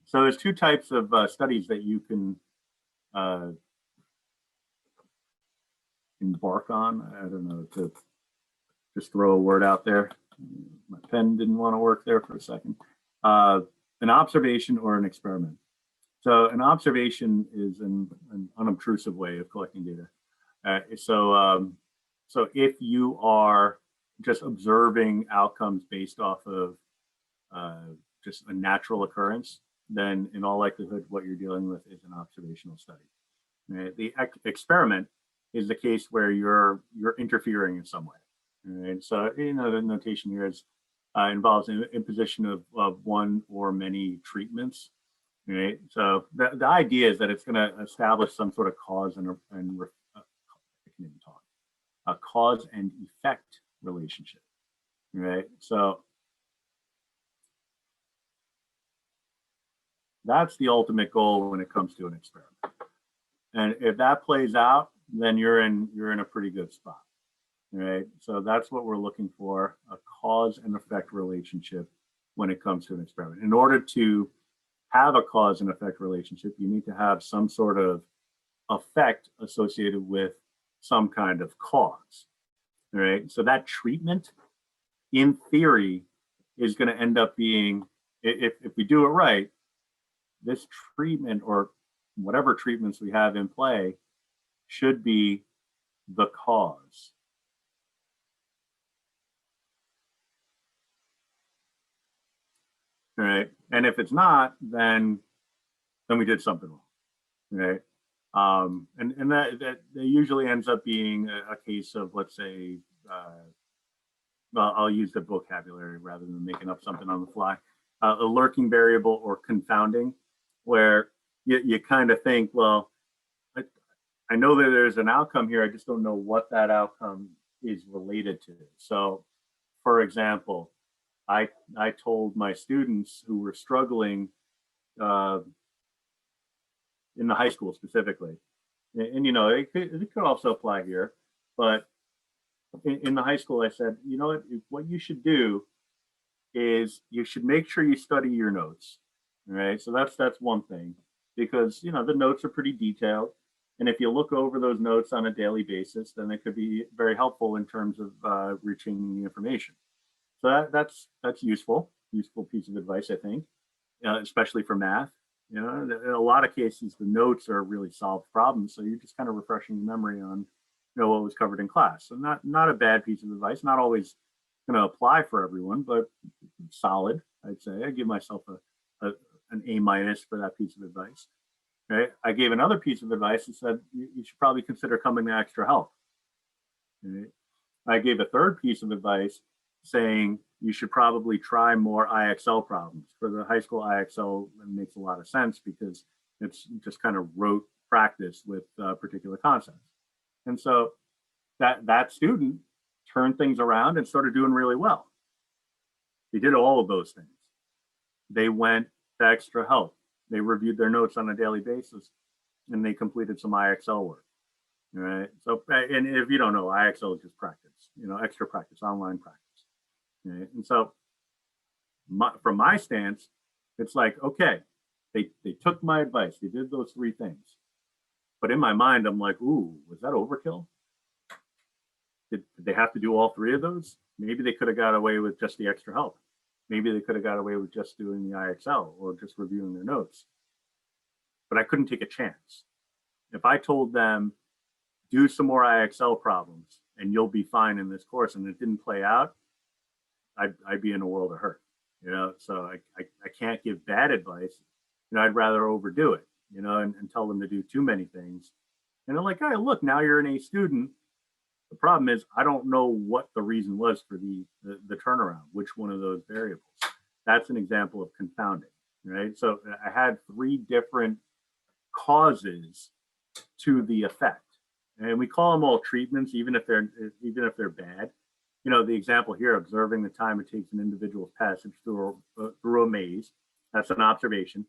So there's two types of studies that you can embark on. I don't know, to just throw a word out there. My pen didn't want to work there for a second. An observation or an experiment. So an observation is an unobtrusive way of collecting data. So if you are just observing outcomes based off of just a natural occurrence, then in all likelihood, what you're dealing with is an observational study. Right? The experiment is the case where you're interfering in some way. Right? So the notation here is involves imposition of one or many treatments. Right? So the idea is that it's going to establish some sort of cause and I can even talk, a cause and effect relationship. Right? So that's the ultimate goal when it comes to an experiment. And if that plays out, then you're in a pretty good spot. Right? So that's what we're looking for, a cause and effect relationship when it comes to an experiment. In order to have a cause and effect relationship, you need to have some sort of effect associated with some kind of cause. Right? So that treatment, in theory, is going to end up being, if we do it right, this treatment or whatever treatments we have in play should be the cause. Right? And if it's not, then we did something wrong. Right? And that usually ends up being a case of, let's say, well, I'll use the vocabulary rather than making up something on the fly. A lurking variable or confounding, where you kind of think, well, I know that there's an outcome here, I just don't know what that outcome is related to. So, for example, I told my students who were struggling in the high school specifically, and it could also apply here, but in the high school, I said, what you should do is you should make sure you study your notes. Right? So that's one thing, because the notes are pretty detailed. And if you look over those notes on a daily basis, then they could be very helpful in terms of reaching the information. So that's useful piece of advice, I think, especially for math. In a lot of cases, the notes are really solved problems. So you're just kind of refreshing your memory on what was covered in class. So not a bad piece of advice, not always going to apply for everyone, but solid, I'd say. I give myself an A- for that piece of advice. Right? I gave another piece of advice and said you should probably consider coming to extra help. Right? I gave a third piece of advice saying you should probably try more IXL problems. For the high school IXL, it makes a lot of sense because it's just kind of rote practice with particular concepts. And so that student turned things around and started doing really well. They did all of those things. They went to extra help. They reviewed their notes on a daily basis, and they completed some IXL work. Right? So, and if you don't know, IXL is just practice, extra practice, online practice. Right? And so, from my stance, it's like, okay, they took my advice. They did those three things. But in my mind, I'm like, ooh, was that overkill? Did they have to do all three of those? Maybe they could have got away with just the extra help. Maybe they could have got away with just doing the IXL or just reviewing their notes. But I couldn't take a chance. If I told them, do some more IXL problems and you'll be fine in this course, and it didn't play out, I'd be in a world of hurt. So I can't give bad advice. I'd rather overdo it, and tell them to do too many things. And they're like, hey, look, now you're an A student. The problem is I don't know what the reason was for the turnaround, which one of those variables. That's an example of confounding, right? So I had three different causes to the effect, and we call them all treatments, even if they're bad. The example here, observing the time it takes an individual's passage through a maze. That's an observation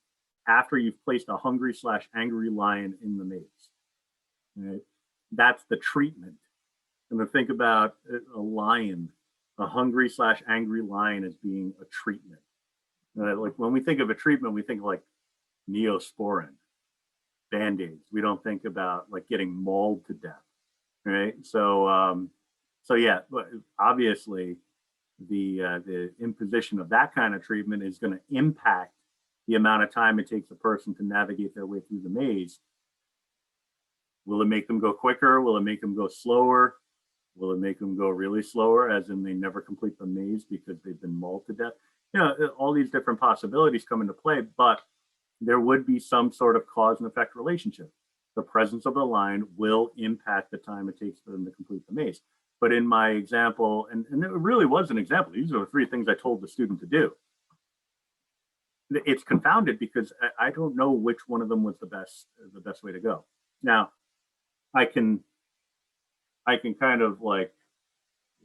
after you've placed a hungry/angry lion in the maze. Right? That's the treatment. And to think about a lion, a hungry/angry lion as being a treatment. Like when we think of a treatment, we think like Neosporin, Band-Aids. We don't think about like getting mauled to death, right? So yeah, but obviously the imposition of that kind of treatment is going to impact the amount of time it takes a person to navigate their way through the maze. Will it make them go quicker? Will it make them go slower? Will it make them go really slower, as in they never complete the maze because they've been mauled to death? You know, all these different possibilities come into play, but there would be some sort of cause and effect relationship. The presence of the line will impact the time it takes for them to complete the maze. But in my example, and it really was an example, these are the three things I told the student to do. It's confounded because I don't know which one of them was the best way to go. Now, I can kind of like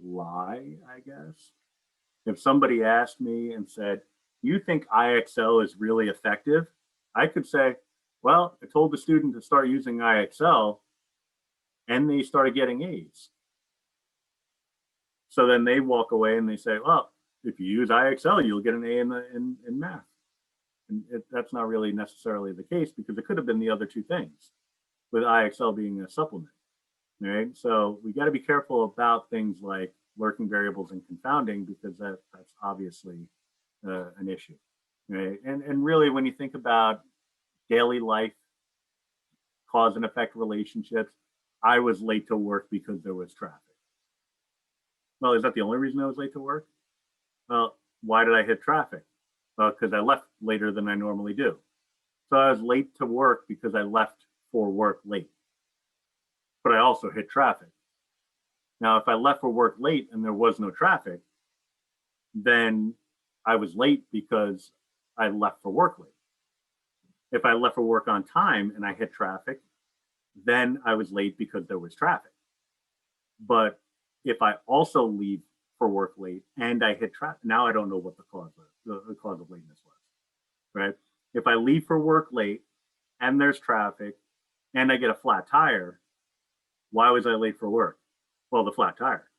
lie, I guess. If somebody asked me and said, "Do you think IXL is really effective?" I could say, "Well, I told the student to start using IXL and they started getting A's." So then they walk away and they say, "Well, if you use IXL, you'll get an A in math." And that's not really necessarily the case, because it could have been the other two things, with IXL being a supplement. Right? So we got to be careful about things like lurking variables and confounding, because that's obviously an issue. Right? And really, when you think about daily life cause and effect relationships, I was late to work because there was traffic. Well, is that the only reason I was late to work? Well, why did I hit traffic? Well, because I left later than I normally do. So I was late to work because I left for work late. But I also hit traffic. Now, if I left for work late and there was no traffic, then I was late because I left for work late. If I left for work on time and I hit traffic, then I was late because there was traffic. But if I also leave for work late and I hit traffic, now I don't know what the cause of lateness was, right? If I leave for work late and there's traffic and I get a flat tire, why was I late for work? Well, the flat tire,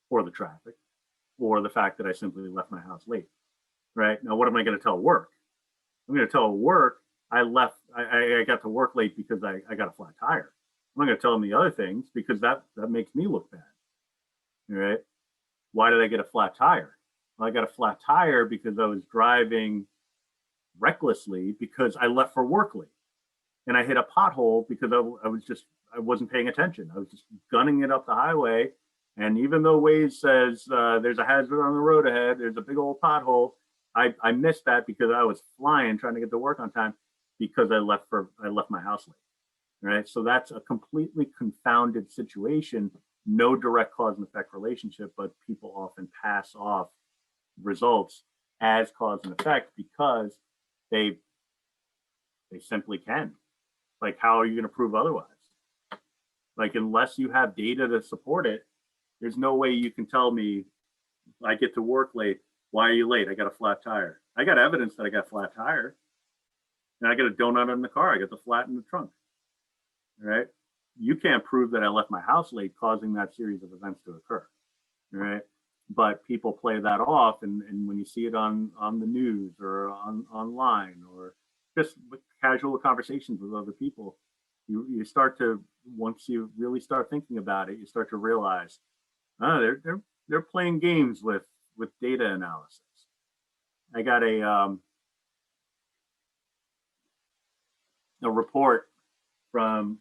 or the traffic, or the fact that I simply left my house late, right? Now, what am I going to tell work? I'm going to tell work I got to work late because I got a flat tire. I'm not going to tell them the other things, because that makes me look bad, right? Why did I get a flat tire? Well, I got a flat tire because I was driving recklessly because I left for work late, and I hit a pothole because I wasn't paying attention. I was just gunning it up the highway, and even though Waze says there's a hazard on the road ahead, there's a big old pothole, I missed that because I was flying trying to get to work on time because I left my house late. Right? So that's a completely confounded situation, no direct cause and effect relationship, but people often pass off results as cause and effect because they simply can. Like, how are you going to prove otherwise? Like, unless you have data to support it, there's no way you can tell me I get to work late. Why are you late? I got a flat tire. I got evidence that I got a flat tire. And I got a donut in the car. I got the flat in the trunk. Right? You can't prove that I left my house late, causing that series of events to occur. Right? But people play that off, and when you see it on the news or online, or just with casual conversations with other people, you start to, once you really start thinking about it, you start to realize, oh, they're playing games with data analysis. I got a report from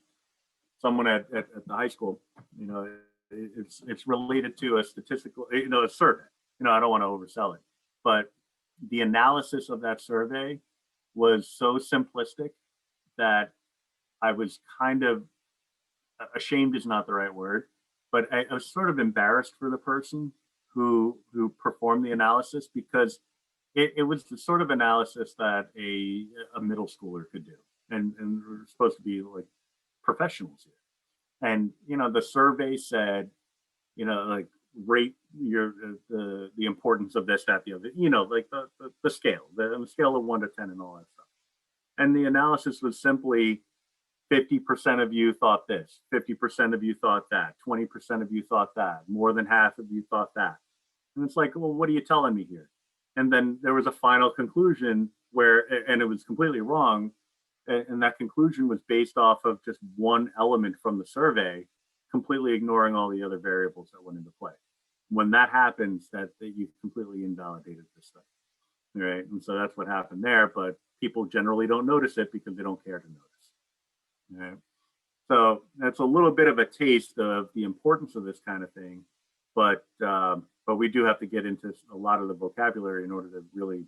someone at the high school. You know, it's related to a statistical, a survey. I don't want to oversell it, but the analysis of that survey was so simplistic that I was kind of ashamed, is not the right word, but I was sort of embarrassed for the person who performed the analysis, because it was the sort of analysis that a middle schooler could do, and we're supposed to be like professionals here. And the survey said, like, rate the importance of this, that, the other, like the scale, the scale of 1 to 10 and all that stuff. And the analysis was simply 50% of you thought this, 50% of you thought that, 20% of you thought that, more than half of you thought that. And it's like, well, what are you telling me here? And then there was a final conclusion where, and it was completely wrong. And that conclusion was based off of just one element from the survey, completely ignoring all the other variables that went into play. When that happens, that you've completely invalidated the study, right? And so that's what happened there, but people generally don't notice it because they don't care to notice, right? So that's a little bit of a taste of the importance of this kind of thing, but we do have to get into a lot of the vocabulary in order to really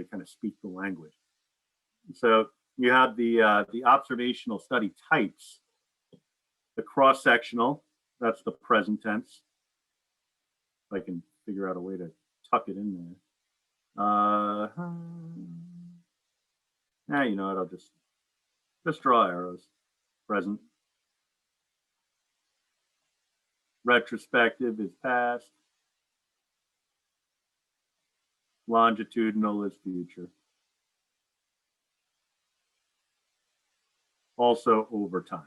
kind of speak the language. So you have the observational study types, the cross-sectional, that's the present tense. If I can figure out a way to tuck it in there. You know what, I'll just draw arrows. Present. Retrospective is past. Longitudinal is future. Also over time.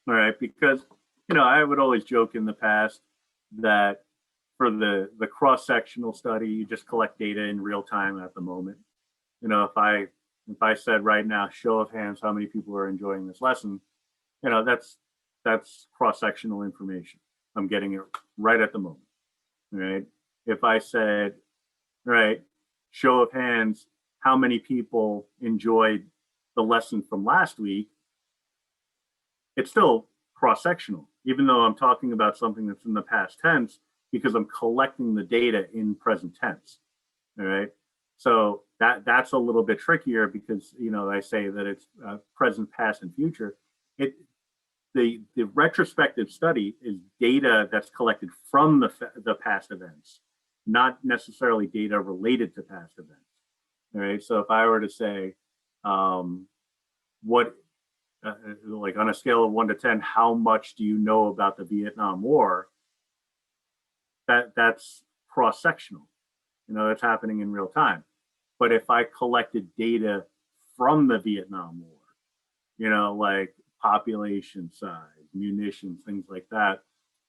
All right, because, you know, I would always joke in the past that for the cross-sectional study, you just collect data in real time at the moment. You know, if I said right now, show of hands, how many people are enjoying this lesson, you know, that's cross-sectional information. I'm getting it right at the moment, right? If I said, right, show of hands, how many people enjoyed the lesson from last week, it's still cross-sectional, even though I'm talking about something that's in the past tense, because I'm collecting the data in present tense, all right? So that's a little bit trickier because, you know, I say that it's present, past, and future. The retrospective study is data that's collected from the past events, not necessarily data related to past events. All right. So if I were to say, like on a scale of 1 to 10, how much do you know about the Vietnam War? That's cross-sectional. You know, that's happening in real time. But if I collected data from the Vietnam War, you know, like population size, munitions, things like that,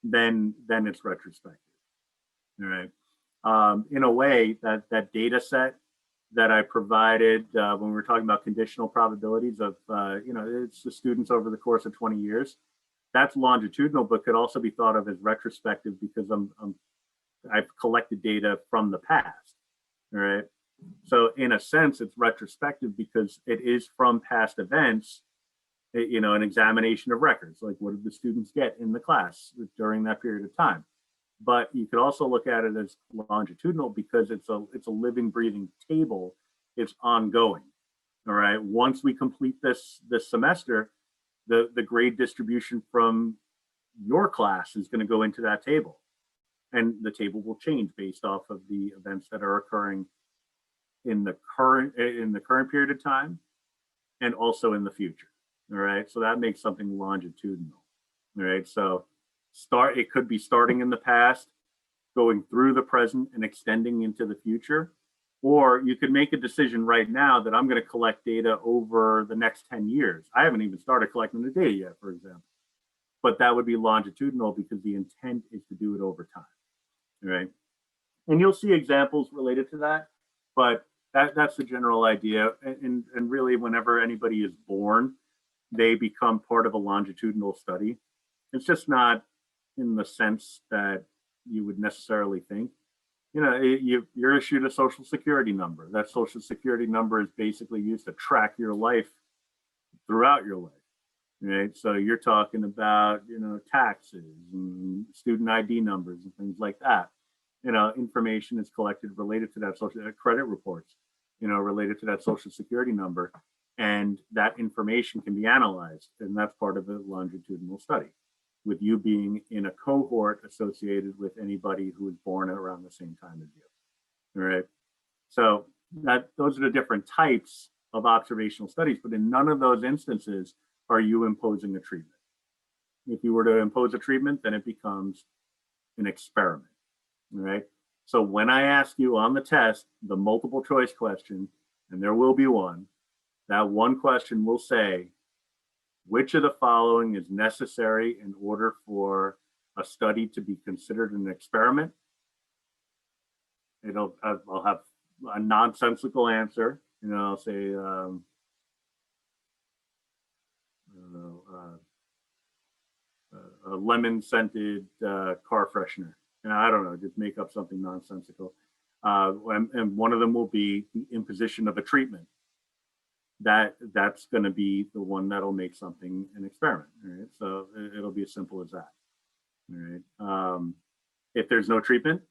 then it's retrospective. All right. In a way, that data set that I provided when we were talking about conditional probabilities of, you know, it's the students over the course of 20 years, that's longitudinal, but could also be thought of as retrospective because I've collected data from the past, all right? So in a sense, it's retrospective because it is from past events, you know, an examination of records, like what did the students get in the class during that period of time? But you could also look at it as longitudinal because it's a living, breathing table. It's ongoing, all right? Once we complete this semester, the grade distribution from your class is going to go into that table. And the table will change based off of the events that are occurring in the current period of time and also in the future. All right. So that makes something longitudinal. All right. So it could be starting in the past, going through the present and extending into the future. Or you could make a decision right now that I'm going to collect data over the next 10 years. I haven't even started collecting the data yet, for example. But that would be longitudinal because the intent is to do it over time. Right. And you'll see examples related to that, but that's the general idea. And really, whenever anybody is born, they become part of a longitudinal study. It's just not in the sense that you would necessarily think. You know, you're issued a social security number. That social security number is basically used to track your life throughout your life. Right. So you're talking about, you know, taxes and student ID numbers and things like that. You know, information is collected related to that social credit reports, you know, related to that social security number. And that information can be analyzed. And that's part of the longitudinal study, with you being in a cohort associated with anybody who was born around the same time as you. All right. So those are the different types of observational studies, but in none of those instances are you imposing a treatment. If you were to impose a treatment, then it becomes an experiment, right? So when I ask you on the test, the multiple choice question, and there will be one, that one question will say, which of the following is necessary in order for a study to be considered an experiment, I'll have a nonsensical answer. I'll say a lemon scented car freshener. I don't know, just make up something nonsensical. And one of them will be the imposition of a treatment. That's going to be the one that'll make something an experiment. Right? So it'll be as simple as that. Right? If there's no treatment,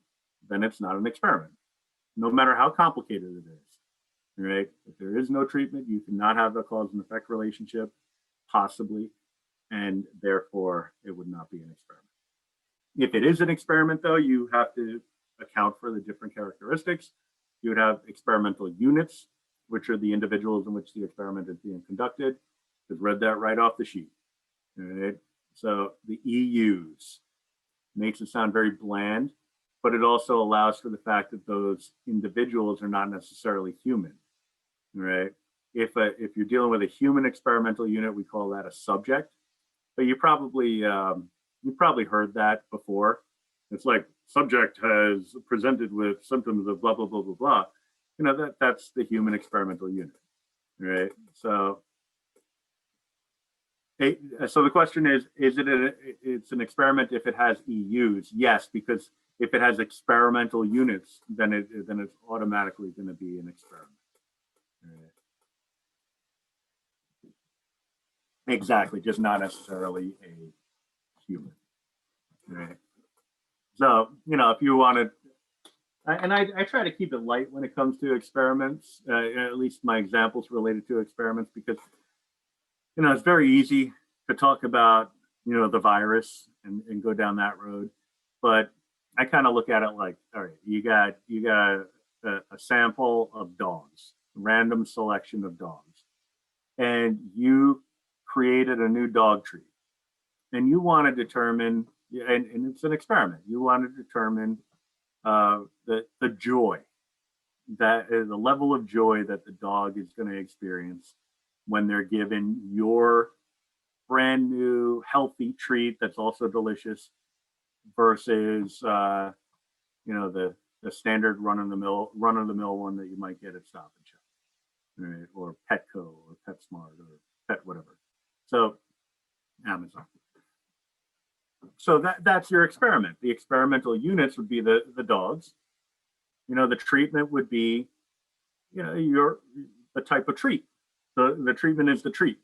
then it's not an experiment, no matter how complicated it is. Right? If there is no treatment, you cannot have a cause and effect relationship, possibly, and therefore it would not be an experiment. If it is an experiment, though, you have to account for the different characteristics. You would have experimental units, which are the individuals in which the experiment is being conducted. Just read that right off the sheet. Right? So the EUs makes it sound very bland, but it also allows for the fact that those individuals are not necessarily human. Right? If you're dealing with a human experimental unit, we call that a subject. But you probably heard that before. It's like subject has presented with symptoms of blah blah blah blah blah. That's the human experimental unit, right? So the question is it's an experiment if it has EUs? Yes, because if it has experimental units, then it's automatically going to be an experiment. Right? Exactly, just not necessarily a human. Right? So, if you wanted, and I try to keep it light when it comes to experiments, at least my examples related to experiments, because, it's very easy to talk about, the virus and go down that road. But I kind of look at it like, all right, you got a sample of dogs, random selection of dogs, and you created a new dog treat, and you want to determine, and it's an experiment, you want to determine the joy, that the level of joy that the dog is going to experience when they're given your brand new healthy treat that's also delicious versus the standard run of the mill one that you might get at Stop and Shop, right? Or Petco or PetSmart or Pet whatever. So Amazon. So that's your experiment. The experimental units would be the dogs. The treatment would be, the type of treat. The treatment is the treat.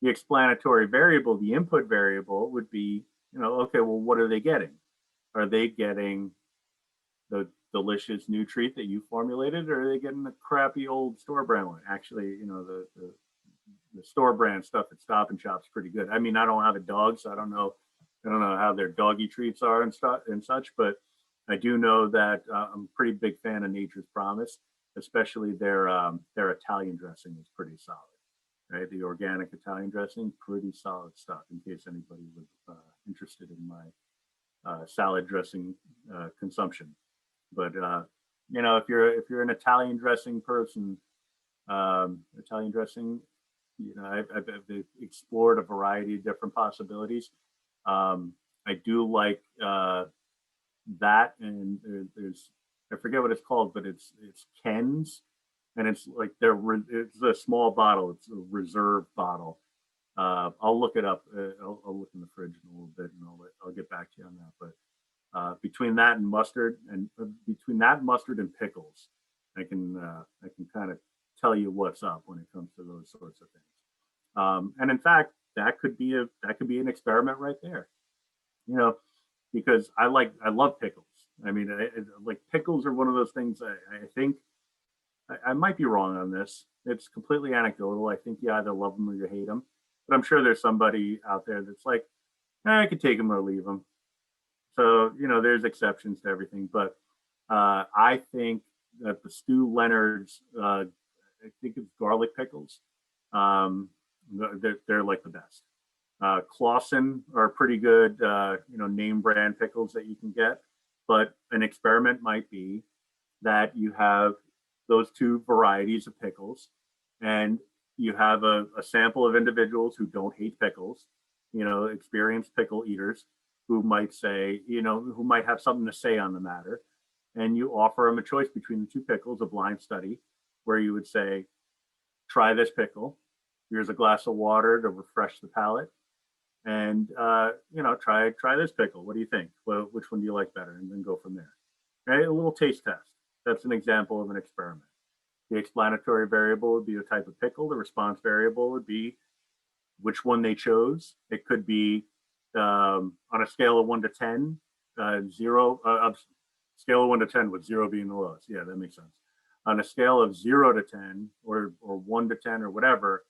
The explanatory variable, the input variable, would be, okay, well, what are they getting? Are they getting the delicious new treat that you formulated, or are they getting the crappy old store brand one? Actually, the store brand stuff at Stop and Shop's pretty good. I mean, I don't have a dog, so I don't know how their doggy treats are and such, but I do know that I'm a pretty big fan of Nature's Promise, especially their Italian dressing is pretty solid, right? The organic Italian dressing, pretty solid stuff. In case anybody was interested in my salad dressing consumption, but if you're an Italian dressing person, Italian dressing. I've explored a variety of different possibilities. I do like that, and there's, I forget what it's called, but it's Ken's, and it's like it's a small bottle. It's a reserve bottle. I'll look it up. I'll look in the fridge in a little bit, and I'll get back to you on that. But between that and mustard, and pickles, I can kind of tell you what's up when it comes to those sorts of things. And in fact, that could be an experiment right there. Because I love pickles. I mean, like pickles are one of those things. I think I might be wrong on this. It's completely anecdotal. I think you either love them or you hate them. But I'm sure there's somebody out there that's like, I could take them or leave them. So there's exceptions to everything. But I think that the Stu Leonard's, I think it's garlic pickles. They're like the best. Clausen are pretty good, name brand pickles that you can get. But an experiment might be that you have those two varieties of pickles, and you have a sample of individuals who don't hate pickles, experienced pickle eaters who might say, who might have something to say on the matter. And you offer them a choice between the two pickles, a blind study, where you would say, try this pickle. Here's a glass of water to refresh the palate. And, try this pickle. What do you think? Well, which one do you like better? And then go from there. Right? A little taste test. That's an example of an experiment. The explanatory variable would be the type of pickle. The response variable would be which one they chose. It could be on a scale of 1 to 10, scale of 1 to 10 with 0 being the lowest. Yeah, that makes sense. On a scale of 0 to 10 or 1 to 10 or whatever,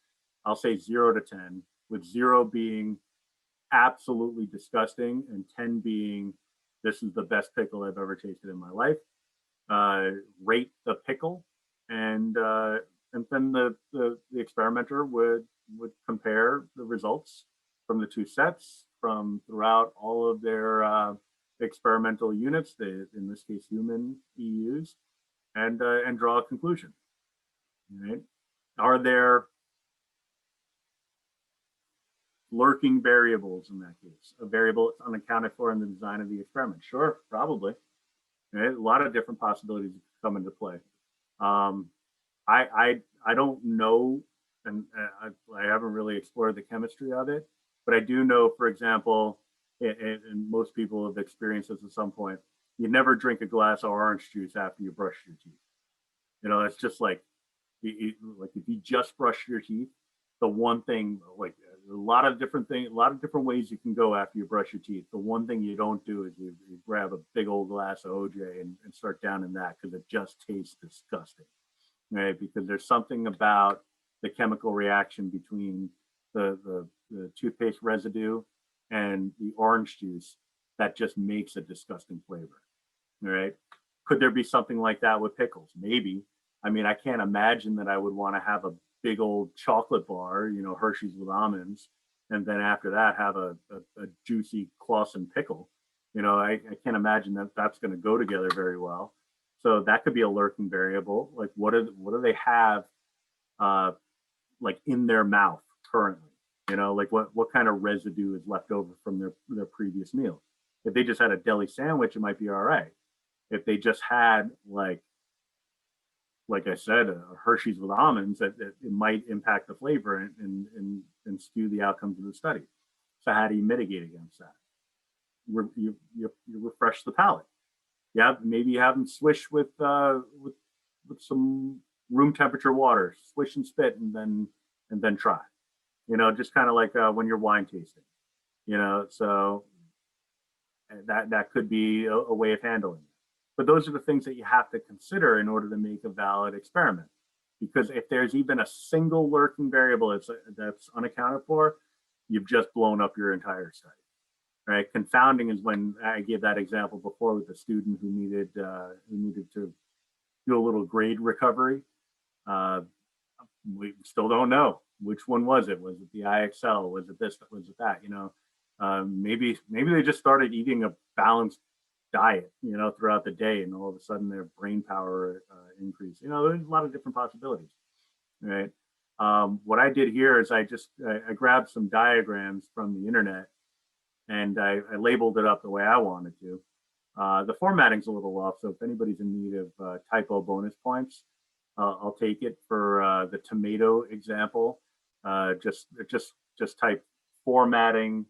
I'll say 0 to 10, with 0 being absolutely disgusting and 10 being this is the best pickle I've ever tasted in my life. Rate the pickle, and then the experimenter would compare the results from the two sets from throughout all of their experimental units, in this case human EUs, and draw a conclusion. Right? Are there lurking variables in that case? A variable that's unaccounted for in the design of the experiment? Sure, probably. Right? A lot of different possibilities come into play. I don't know, and I haven't really explored the chemistry of it, but I do know, for example, and most people have experienced this at some point, you never drink a glass of orange juice after you brush your teeth. That's just like if you just brush your teeth, the one thing, like a lot of different ways you can go after you brush your teeth. The one thing you don't do is you grab a big old glass of OJ and start down in that, because it just tastes disgusting, right? Because there's something about the chemical reaction between the toothpaste residue and the orange juice that just makes a disgusting flavor, right? Could there be something like that with pickles? Maybe. I mean, I can't imagine that I would want to have a big old chocolate bar, Hershey's with almonds, and then after that have a juicy Clausen pickle. I can't imagine that that's going to go together very well. So that could be a lurking variable. Like what do they have like in their mouth currently? Like what kind of residue is left over from their previous meal? If they just had a deli sandwich, it might be all right. If they just had like I said, Hershey's with almonds, that it might impact the flavor and skew the outcomes of the study. So how do you mitigate against that? You refresh the palate. Yeah, maybe you have them swish with some room temperature water, swish and spit, and then try. Just kind of like when you're wine tasting. So that could be a way of handling it. But those are the things that you have to consider in order to make a valid experiment. Because if there's even a single lurking variable that's unaccounted for, you've just blown up your entire study. Right? Confounding is when I gave that example before with the student who needed to do a little grade recovery. We still don't know which one was it. Was it the IXL? Was it this? Was it that? Maybe they just started eating a balanced diet, throughout the day, and all of a sudden their brain power increased. There's a lot of different possibilities, right? What I did here is I grabbed some diagrams from the internet and I labeled it up the way I wanted to. The formatting's a little off, so if anybody's in need of typo bonus points, I'll take it. For the tomato example, just type formatting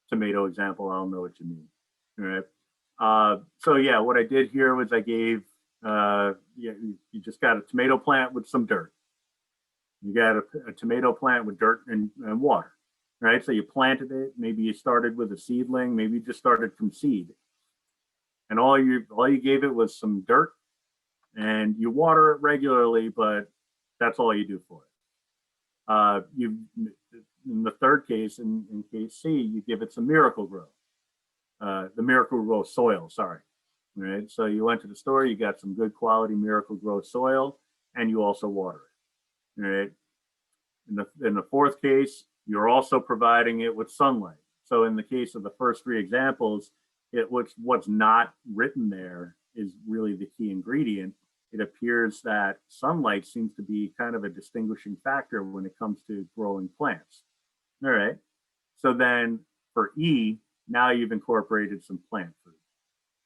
tomato example. I don't know what you mean. All right. So yeah, what I did here was I gave you just got a tomato plant with some dirt. You got a tomato plant with dirt and water, right? So you planted it. Maybe you started with a seedling. Maybe you just started from seed, and all you gave it was some dirt, and you water it regularly, but that's all you do for it. In the third case, in case C, you give it some Miracle-Gro, the Miracle-Gro soil. Sorry, right? So you went to the store, you got some good quality Miracle-Gro soil, and you also water it. Right. In the fourth case, you're also providing it with sunlight. So in the case of the first three examples, what's not written there is really the key ingredient. It appears that sunlight seems to be kind of a distinguishing factor when it comes to growing plants. All right. So then for E, now you've incorporated some plant food,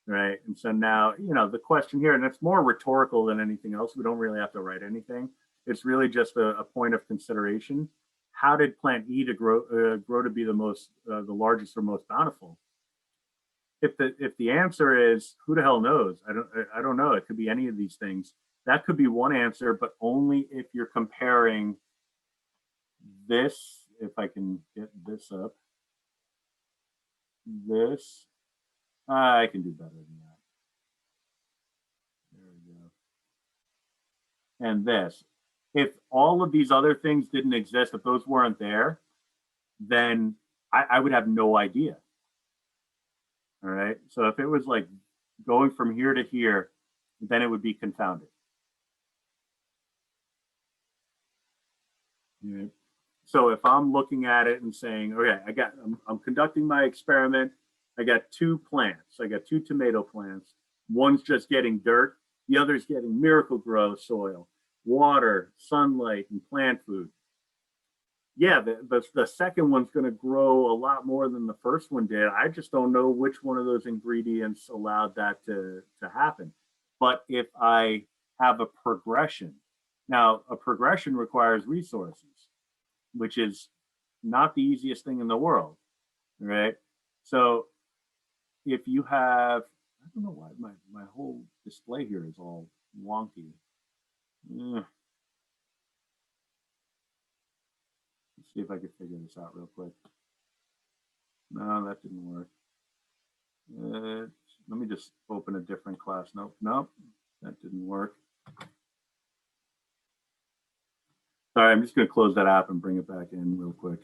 right? And so now, the question here, and it's more rhetorical than anything else. We don't really have to write anything. It's really just a point of consideration. How did plant E to grow to be the largest or most bountiful? If the answer is who the hell knows, I don't know. It could be any of these things. That could be one answer, but only if you're comparing this. If I can get this up, this I can do better than that. There we go. And this. If all of these other things didn't exist, if those weren't there, then I would have no idea. All right. So if it was like going from here to here, then it would be confounded. Yeah. So if I'm looking at it and saying, okay, I'm conducting my experiment. I got 2 plants. I got 2 tomato plants. One's just getting dirt. The other's getting Miracle-Gro soil, water, sunlight, and plant food. Yeah, the second one's going to grow a lot more than the first one did. I just don't know which one of those ingredients allowed that to happen. But if I have a progression, now a progression requires resources, which is not the easiest thing in the world, right? So if you have, I don't know why my whole display here is all wonky. Let's see if I can figure this out real quick. No, that didn't work. Let me just open a different class. Nope, that didn't work. Sorry, I'm just going to close that app and bring it back in real quick.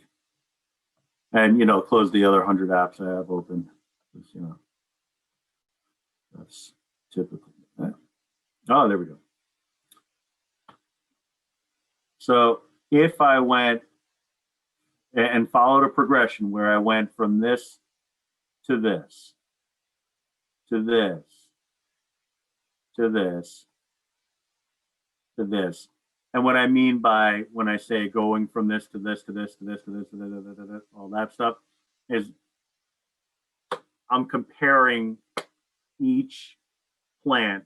And, close the other 100 apps I have open. That's typical. Oh, there we go. So if I went and followed a progression where I went from this to this, to this, to this, to this. And what I mean by when I say going from this to this to this to this to this to this, all that stuff is I'm comparing each plant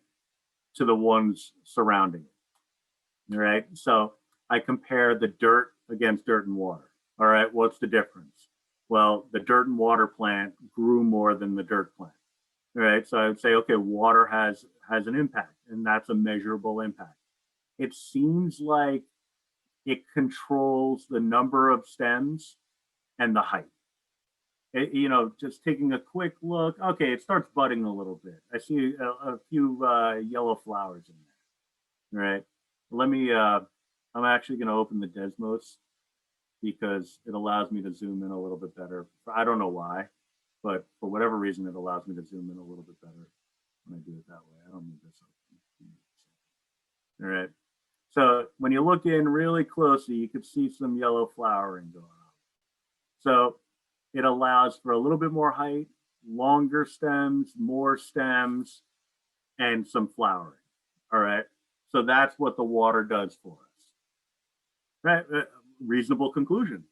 to the ones surrounding it. All right. So I compare the dirt against dirt and water. All right. What's the difference? Well, the dirt and water plant grew more than the dirt plant. All right. So I would say, okay, water has an impact, and that's a measurable impact. It seems like it controls the number of stems and the height. Just taking a quick look, okay, it starts budding a little bit. I see a few yellow flowers in there. All right. Let me, I'm actually going to open the Desmos because it allows me to zoom in a little bit better. I don't know why, but for whatever reason, it allows me to zoom in a little bit better when I do it that way. I don't need this open. All right. So when you look in really closely, you can see some yellow flowering going on. So it allows for a little bit more height, longer stems, more stems, and some flowering. All right. So that's what the water does for us. Right. Reasonable conclusion.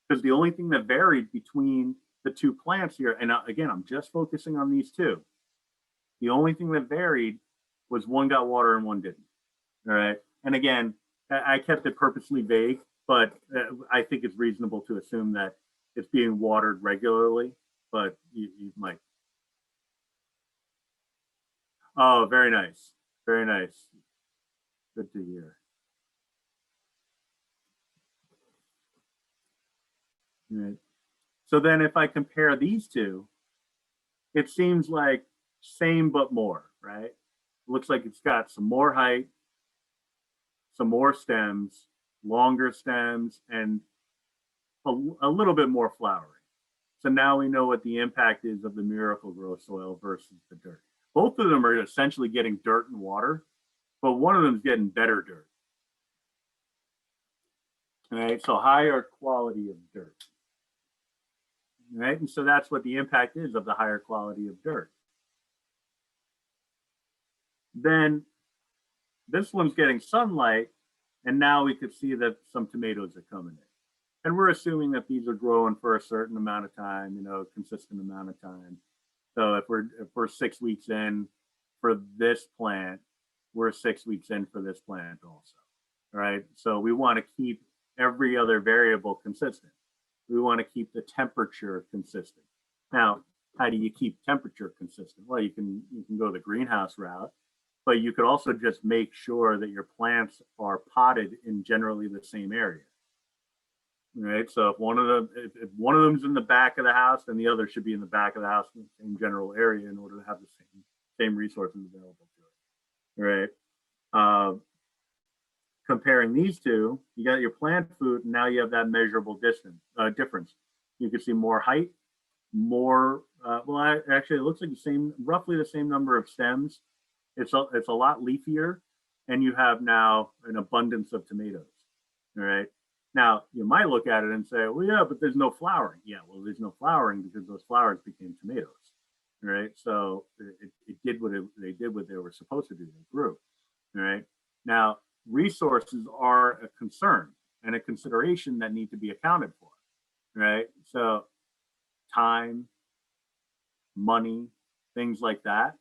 Because the only thing that varied between the 2 plants here, and again, I'm just focusing on these 2. The only thing that varied was one got water and one didn't. All right. And again, I kept it purposely vague, but I think it's reasonable to assume that it's being watered regularly, but you might. Oh, very nice. Very nice. Good to hear. Right. So then if I compare these 2, it seems like same but more, right? Looks like it's got some more height, some more stems, longer stems, and a little bit more flowering. So now we know what the impact is of the Miracle-Gro soil versus the dirt. Both of them are essentially getting dirt and water, but one of them is getting better dirt. All right, so higher quality of dirt. All right, and so that's what the impact is of the higher quality of dirt. Then this one's getting sunlight, and now we could see that some tomatoes are coming in. And we're assuming that these are growing for a certain amount of time, consistent amount of time. So if we're 6 weeks in for this plant, we're 6 weeks in for this plant also, right? So we want to keep every other variable consistent. We want to keep the temperature consistent. Now, how do you keep temperature consistent? Well, you can go the greenhouse route, but you could also just make sure that your plants are potted in generally the same area. Right. So if one of them's in the back of the house, then the other should be in the back of the house in the same general area in order to have the same resources available to it. Right. Comparing these two, you got your plant food, and now you have that measurable difference. You can see more height, more. Actually, it looks like roughly the same number of stems. It's a lot leafier, and you have now an abundance of tomatoes. All right. Now, you might look at it and say, well, yeah, but there's no flowering. Yeah, well, there's no flowering because those flowers became tomatoes, right? So it did what they were supposed to do. They grew, all right? Now, resources are a concern and a consideration that need to be accounted for, right? So time, money, things like that.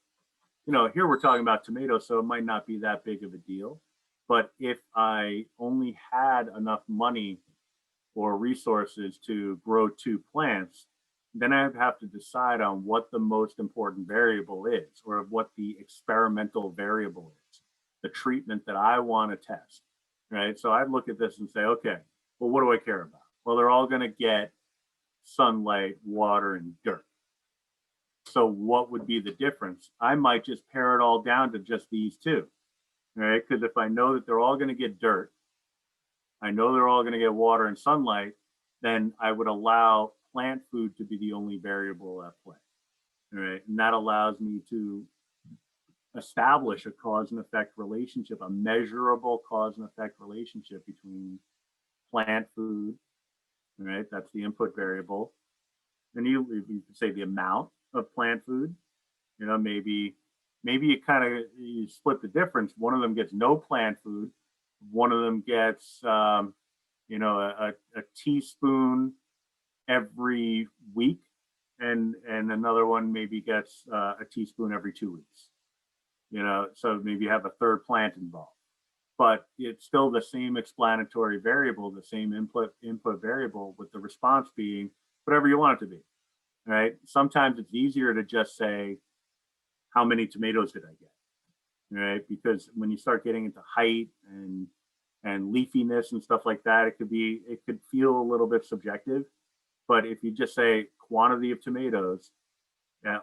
Here we're talking about tomatoes, so it might not be that big of a deal. But if I only had enough money or resources to grow 2 plants, then I'd have to decide on what the most important variable is, or what the experimental variable is, the treatment that I want to test, right? So I'd look at this and say, okay, well, what do I care about? Well, they're all going to get sunlight, water, and dirt. So what would be the difference? I might just pare it all down to just these 2. Right? Because if I know that they're all going to get dirt, I know they're all going to get water and sunlight, then I would allow plant food to be the only variable at play. Right? And that allows me to establish a cause and effect relationship, a measurable cause and effect relationship between plant food, right? That's the input variable. And you could say the amount of plant food, maybe you split the difference. One of them gets no plant food. One of them gets, a teaspoon every week, and another one maybe gets a teaspoon every 2 weeks. So maybe you have a third plant involved, but it's still the same explanatory variable, the same input variable, with the response being whatever you want it to be. Right? Sometimes it's easier to just say, how many tomatoes did I get? Right? Because when you start getting into height and leafiness and stuff like that, it could feel a little bit subjective. But if you just say quantity of tomatoes,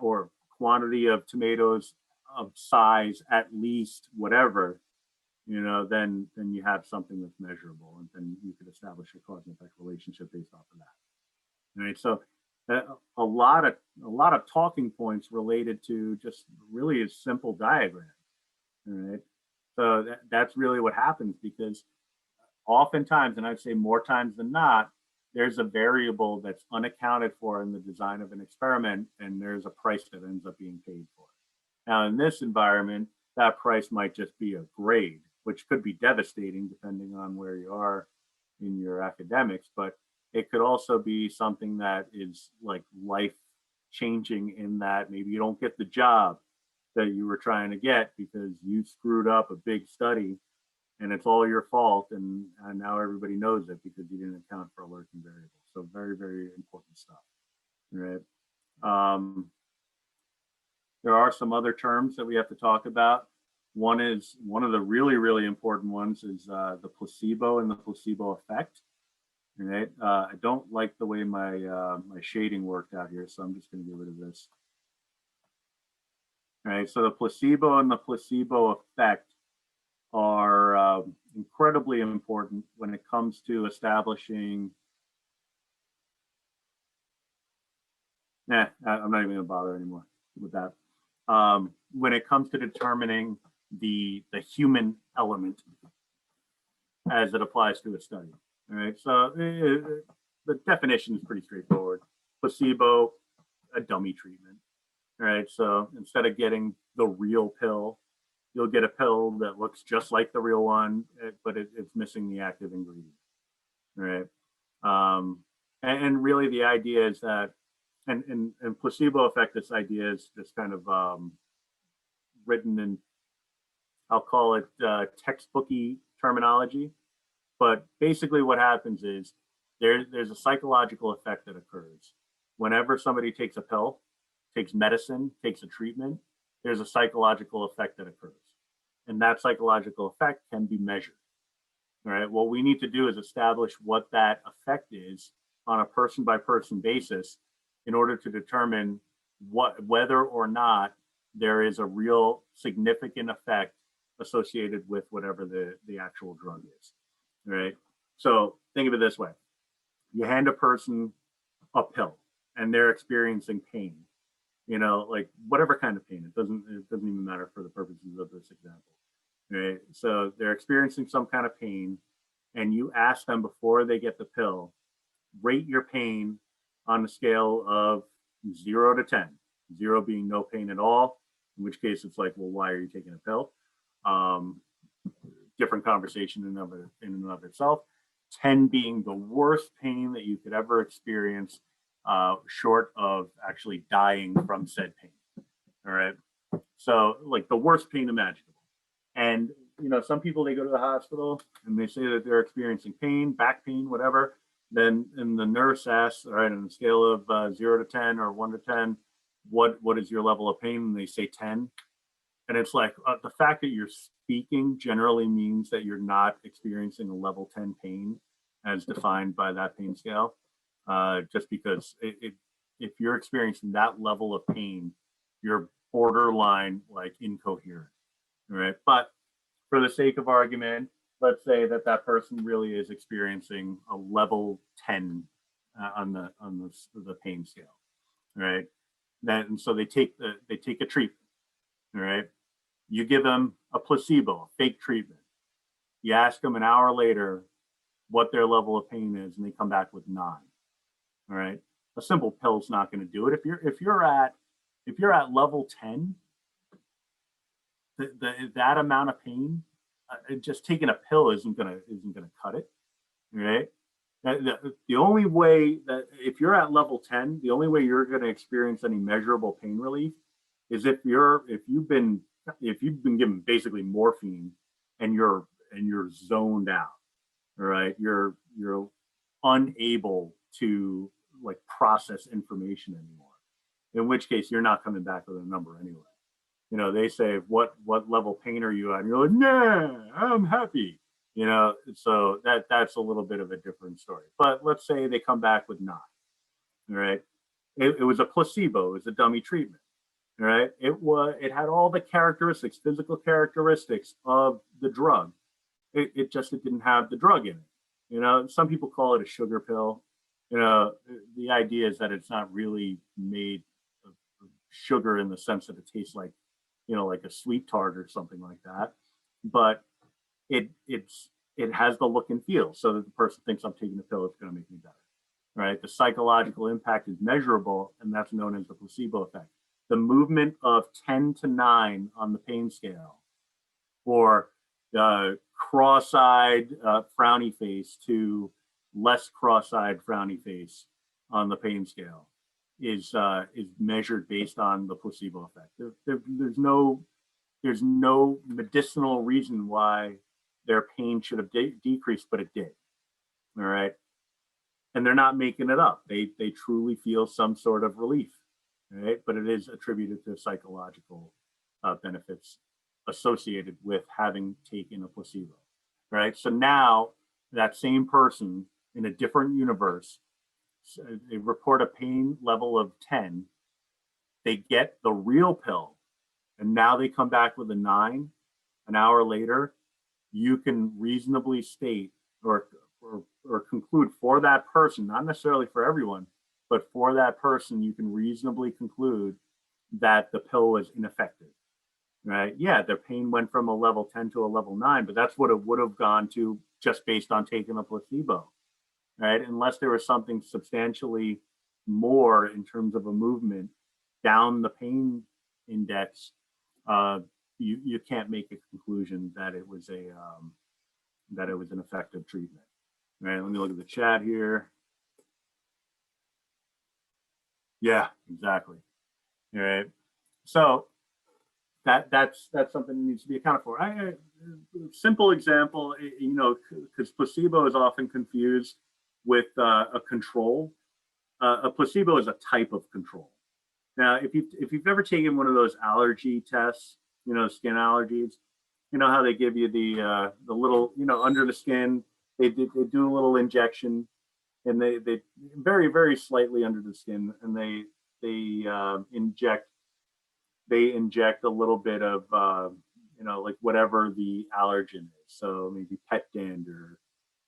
or quantity of tomatoes of size at least whatever, then you have something that's measurable, and then you could establish a cause and effect relationship based off of that. All right. So a lot of talking points related to just really a simple diagram. All right. So that's really what happens, because oftentimes, and I'd say more times than not, there's a variable that's unaccounted for in the design of an experiment, and there's a price that ends up being paid for it. Now, in this environment, that price might just be a grade, which could be devastating depending on where you are in your academics, but it could also be something that is like life changing, in that maybe you don't get the job that you were trying to get because you screwed up a big study and it's all your fault, and now everybody knows it because you didn't account for a lurking variable. So very, very important stuff, right? There are some other terms that we have to talk about. One of the really, really important ones is the placebo and the placebo effect. Right? I don't like the way my shading worked out here, so I'm just going to get rid of this. All right, so the placebo and the placebo effect are incredibly important when it comes to establishing. I'm not even going to bother anymore with that. When it comes to determining the human element as it applies to a study. All right, so the definition is pretty straightforward. Placebo, a dummy treatment. All right, so instead of getting the real pill, you'll get a pill that looks just like the real one, but it's missing the active ingredient. All right. And really the idea is that, and placebo effect, this idea is just kind of written in, I'll call it textbooky terminology. But basically what happens is there's a psychological effect that occurs. Whenever somebody takes a pill, takes medicine, takes a treatment, there's a psychological effect that occurs. And that psychological effect can be measured. All right. What we need to do is establish what that effect is on a person by person basis in order to determine whether or not there is a real significant effect associated with whatever the actual drug is. All right. So think of it this way. You hand a person a pill and they're experiencing pain, like whatever kind of pain. It doesn't even matter for the purposes of this example. Right. So they're experiencing some kind of pain, and you ask them before they get the pill, rate your pain on a scale of 0 to 10, 0 being no pain at all, in which case it's like, well, why are you taking a pill? Different conversation in and of itself. 10 being the worst pain that you could ever experience, short of actually dying from said pain. All right. So like the worst pain imaginable. And, some people, they go to the hospital and they say that they're experiencing pain, back pain, whatever. Then and the nurse asks, all right, on a scale of 0 to 10 or 1 to 10, what is your level of pain? And they say 10. And it's like the fact that you're speaking generally means that you're not experiencing a level 10 pain as defined by that pain scale. Just because if you're experiencing that level of pain, you're borderline like incoherent. Right. But for the sake of argument, let's say that person really is experiencing a level 10 on the pain scale. Right. And so they take a treatment. All right. You give them a placebo, a fake treatment. You ask them an hour later what their level of pain is, and they come back with 9. All right. A simple pill is not going to do it. If you're at level 10, that amount of pain, just taking a pill isn't gonna cut it, right? The only way that if you're at level 10, the only way you're going to experience any measurable pain relief is if you've been given basically morphine and you're zoned out, right? You're unable to like process information anymore. In which case, you're not coming back with a number anyway. They say, what level pain are you at? And you're like, nah, I'm happy. So that's a little bit of a different story. But let's say they come back with 9. All right. It was a placebo, it was a dummy treatment. All right. It had all the characteristics, physical characteristics of the drug. It didn't have the drug in it. Some people call it a sugar pill. The idea is that it's not really made of sugar in the sense that it tastes like, like a sweet tart or something like that. But it has the look and feel so that the person thinks I'm taking a pill, it's going to make me better. Right. The psychological impact is measurable, and that's known as the placebo effect. The movement of 10 to 9 on the pain scale, or cross-eyed frowny face to less cross-eyed frowny face on the pain scale, is measured based on the placebo effect. There's no medicinal reason why their pain should have decreased, but it did. All right. And they're not making it up. They truly feel some sort of relief. Right. But it is attributed to psychological benefits associated with having taken a placebo. Right. So now that same person in a different universe, they report a pain level of 10. They get the real pill, and now they come back with a 9. An hour later, you can reasonably state or conclude for that person, not necessarily for everyone, but for that person, you can reasonably conclude that the pill was ineffective. Right? Yeah, their pain went from a level 10 to a level 9, but that's what it would have gone to just based on taking a placebo. Right? Unless there was something substantially more in terms of a movement down the pain index, you can't make a conclusion that it was an effective treatment. All right, let me look at the chat here. Yeah, exactly. All right. So that's something that needs to be accounted for. Simple example, because placebo is often confused with a control. A placebo is a type of control. Now, if you've ever taken one of those allergy tests, skin allergies, you know how they give you the little, under the skin, they do a little injection, and they very, very slightly under the skin, and they inject a little bit of like whatever the allergen is. So maybe pet dander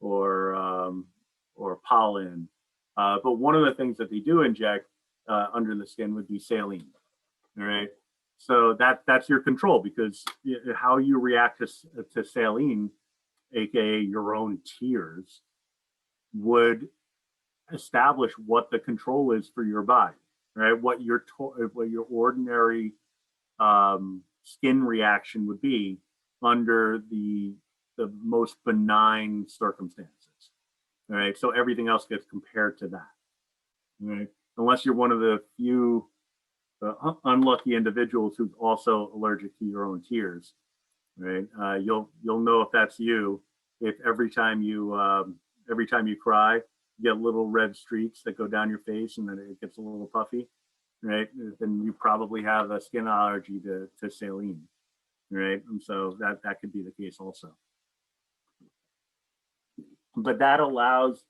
or pollen. But one of the things that they do inject under the skin would be saline. All right. So that's your control, because how you react to saline, aka your own tears, would establish what the control is for your body, right? What your ordinary skin reaction would be under the most benign circumstances. All right. So everything else gets compared to that. Right. Unless you're one of the few unlucky individuals who's also allergic to your own tears, right? You'll know if that's you, if every time you cry, you get little red streaks that go down your face, and then it gets a little puffy, right? Then you probably have a skin allergy to saline, right? And so that could be the case also. But that allows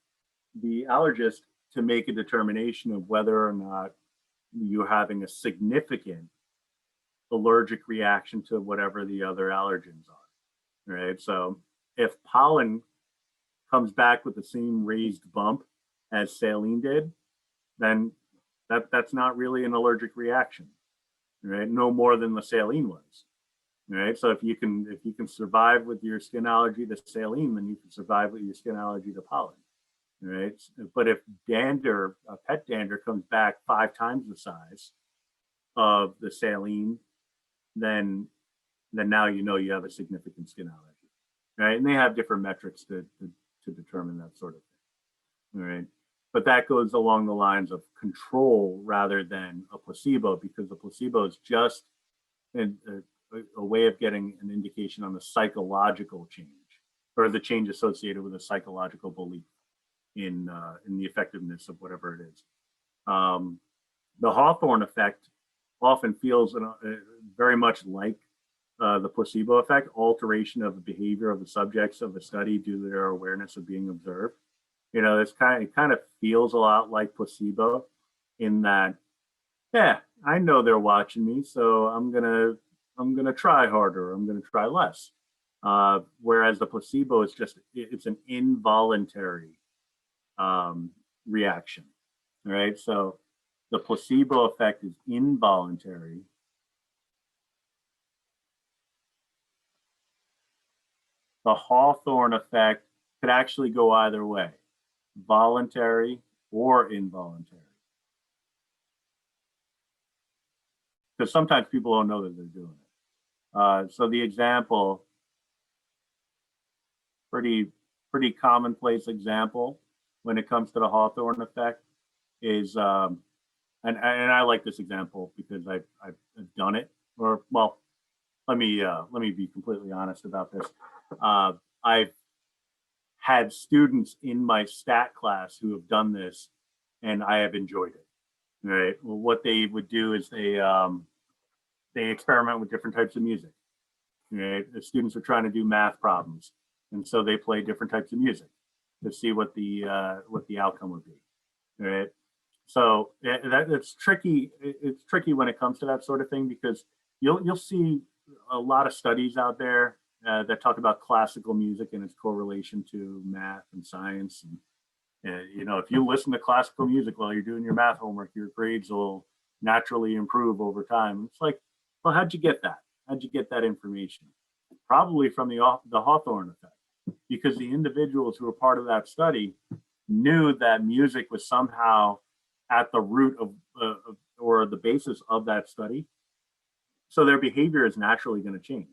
the allergist to make a determination of whether or not you're having a significant allergic reaction to whatever the other allergens are, right? So if pollen comes back with the same raised bump as saline did, then that's not really an allergic reaction, right? No more than the saline was, right? So if you can survive with your skin allergy to saline, then you can survive with your skin allergy to pollen, right? But if pet dander comes back 5 times the size of the saline, then now you have a significant skin allergy, right? And they have different metrics to determine that sort of thing, all right? But that goes along the lines of control rather than a placebo, because the placebo is just a way of getting an indication on the psychological change, or the change associated with a psychological belief in the effectiveness of whatever it is. The Hawthorne effect often feels very much like the placebo effect, alteration of the behavior of the subjects of the study due to their awareness of being observed. It kind of feels a lot like placebo in that, yeah, I know they're watching me, so I'm gonna try harder. I'm gonna try less. Whereas the placebo is it's an involuntary reaction, right? So the placebo effect is involuntary. The Hawthorne effect could actually go either way, voluntary or involuntary. Because sometimes people don't know that they're doing it. So the example, pretty commonplace example when it comes to the Hawthorne effect is, and I like this example because I've done it. Or, well, let me be completely honest about this. I've had students in my stat class who have done this, and I have enjoyed it. Right. Well, what they would do is they experiment with different types of music. Right. The students are trying to do math problems, and so they play different types of music to see what the outcome would be. Right. So it's tricky. It's tricky when it comes to that sort of thing, because you'll see a lot of studies out there that talk about classical music and its correlation to math and science. And if you listen to classical music while you're doing your math homework, your grades will naturally improve over time. It's like, well, how'd you get that? How'd you get that information? Probably from the Hawthorne effect, because the individuals who were part of that study knew that music was somehow at the root of or the basis of that study. So their behavior is naturally going to change.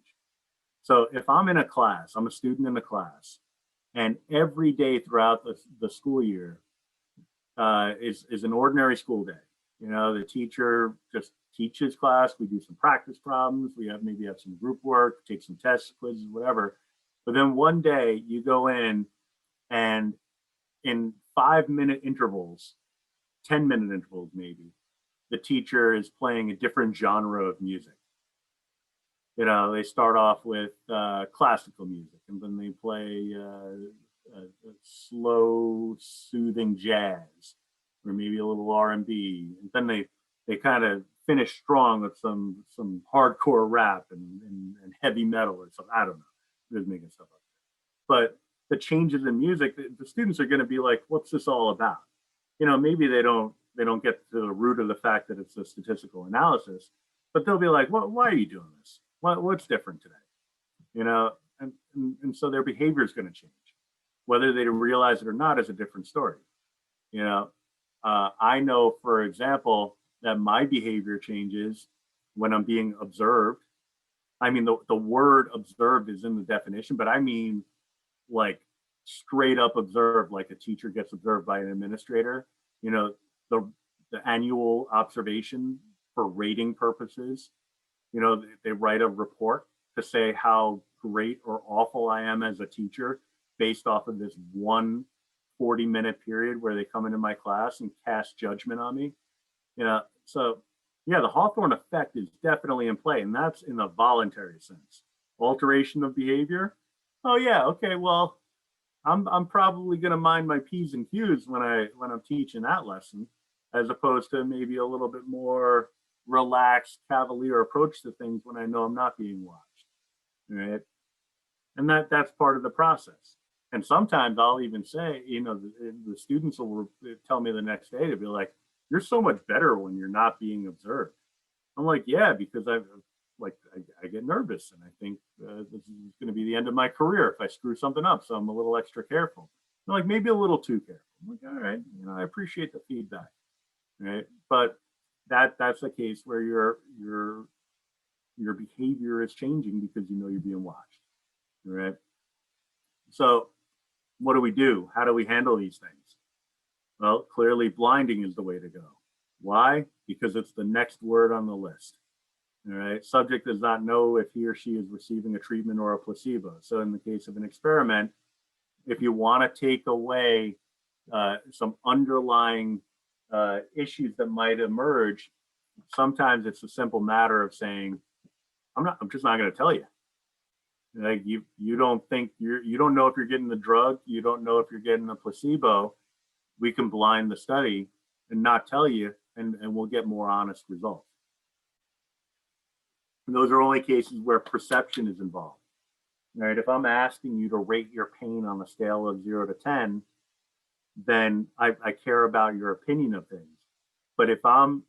So if I'm in a class, I'm a student in a class, And every day throughout the school year is an ordinary school day. You know, the teacher just teaches class. We do some practice problems. We maybe have some group work, take some tests, quizzes, whatever. But then one day you go in and in 5-minute intervals, 10-minute intervals maybe, the teacher is playing a different genre of music. You know, they start off with classical music, and then they play slow, soothing jazz, or maybe a little R&B, and then they kind of finish strong with some hardcore rap and heavy metal or something. I don't know, just making stuff up. But the changes in music, the students are going to be like, "What's this all about?" You know, maybe they don't get to the root of the fact that it's a statistical analysis, but they'll be like, "Well, why are you doing this? What's different today?" You know, and so their behavior is going to change. Whether they realize it or not is a different story. You know, I know, for example, that my behavior changes when I'm being observed. I mean, the word observed is in the definition, but I mean like straight up observed, like a teacher gets observed by an administrator. You know, the annual observation for rating purposes. You know, they write a report to say how great or awful I am as a teacher based off of this one 40-minute period where they come into my class and cast judgment on me. You know, so yeah, the Hawthorne effect is definitely in play, and that's in the voluntary sense. Alteration of behavior. Oh yeah, okay, well, I'm probably going to mind my P's and Q's when I'm teaching that lesson, as opposed to maybe a little bit more relaxed, cavalier approach to things when I know I'm not being watched. Right? And that's part of the process. And sometimes I'll even say, you know, the students will tell me the next day to be like, "You're so much better when you're not being observed." I'm like, "Yeah, because I get nervous and I think this is going to be the end of my career if I screw something up. So I'm a little extra careful." I'm like, maybe a little too careful. I'm like, "All right, you know, I appreciate the feedback." Right. But that's a case where your behavior is changing because you know you're being watched. Right. So what do? How do we handle these things? Well, clearly blinding is the way to go. Why? Because it's the next word on the list. All right. Subject does not know if he or she is receiving a treatment or a placebo. So in the case of an experiment, if you want to take away some underlying issues that might emerge, sometimes it's a simple matter of saying, I'm just not going to tell you. Like you don't think you don't know if you're getting the drug, you don't know if you're getting a placebo. We can blind the study and not tell you, and we'll get more honest results. And those are only cases where perception is involved. Right? If I'm asking you to rate your pain on a scale of 0 to 10, then I care about your opinion of things. But if I'm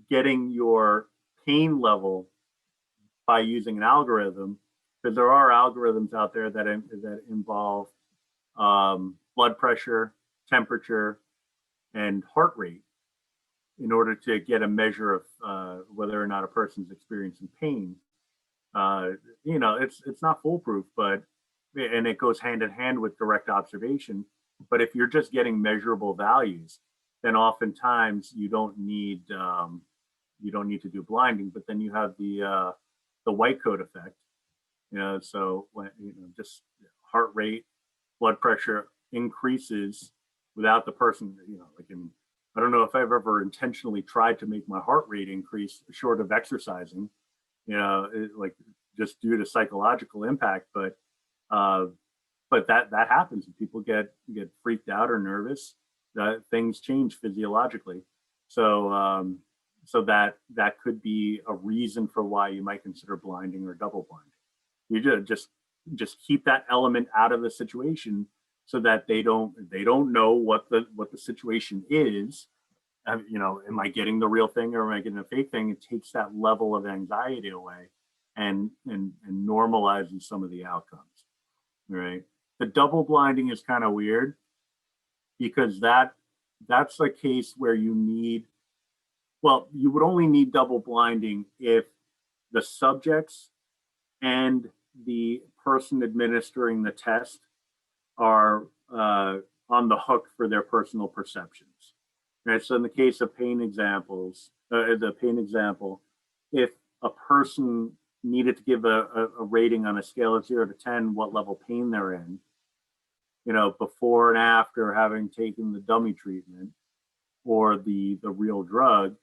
getting your pain level by using an algorithm, because there are algorithms out there that involve blood pressure, temperature, and heart rate in order to get a measure of whether or not a person's experiencing pain. You know, it's not foolproof, but and it goes hand in hand with direct observation. But if you're just getting measurable values, then oftentimes you don't need to do blinding. But then you have the white coat effect. You know, so when just heart rate, blood pressure increases without the person, I don't know if I've ever intentionally tried to make my heart rate increase short of exercising, like just due to psychological impact, but that happens. People get freaked out or nervous. Things change physiologically, so that could be a reason for why you might consider blinding or double blinding. You just keep that element out of the situation so that they don't know what the situation is. Am I getting the real thing or am I getting a fake thing? It takes that level of anxiety away and normalizes some of the outcomes. Right. The double blinding is kind of weird because that's a case where you would only need double blinding if the subjects and the person administering the test are on the hook for their personal perceptions. Right. So in the case of pain examples, the pain example, if a person needed to give a rating on a scale of 0 to 10, what level pain they're in, before and after having taken the dummy treatment or the real drug,